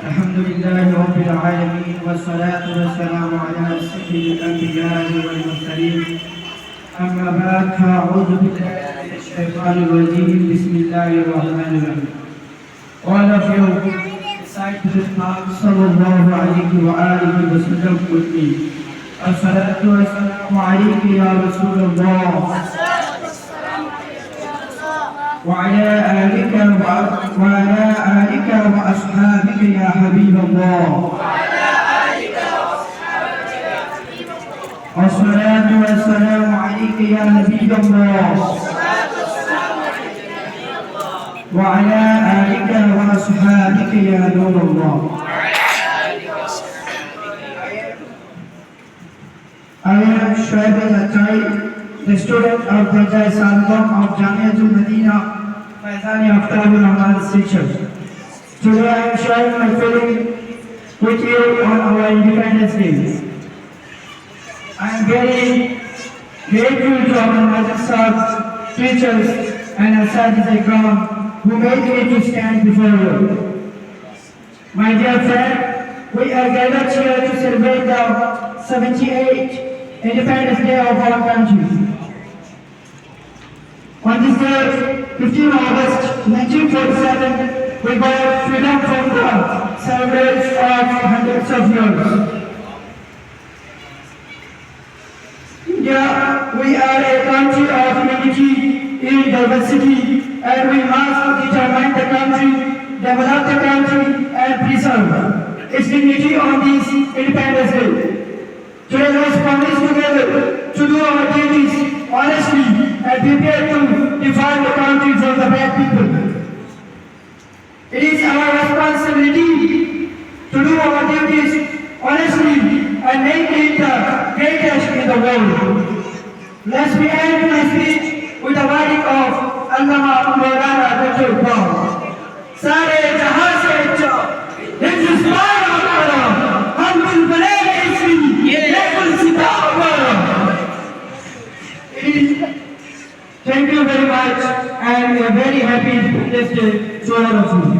الحمد لله رب العالمين والصلاة والسلام على سيد الأنبياء والمرسلين. أما بعد فأعوذ بالله من الشيطان الرجيم. بسم الله الرحمن الرحيم. All of you recite the Prophet sallallahu alayhi wa alihi wa sallam with me. الصلاة والسلام عليك يا رسول الله وعلى آلك وأصحابك يا حبيب الله. الصلاة والسلام عليك يا نبي الله وعلى آلك وأصحابك يا نور الله. I am Shoaib al-Attai, the student of the Salvam of Jamiatul Medina, Faizani Aftabul Amal Section. Today I am sharing my feeling with you on our Independence Day. I am very grateful to our madrasas, teachers and Asatidz Ikram who made me to stand before you. My dear friend, we are gathered here to celebrate the 78th Independence Day of our country. On this day, 15 August 1947, we got freedom from the slavery of hundreds of years. India, we are a country of unity in diversity, and we must determine the country, develop the country, and preserve its dignity on this Independence Day. Today, let us promise together to do our duties honestly and prepare to defend the country from the bad people. It is our responsibility to do our duties honestly and make it the greatest in the world. Let me end my speech with the wording of Allama Maulana Dr. Iqbal. Sare jahan se अच्छा हिंदुस्तान हमारा हम बुलबुले इसकी ये गुलसिता हमारा. Thank you very much and a very happy Independence Day to all of you.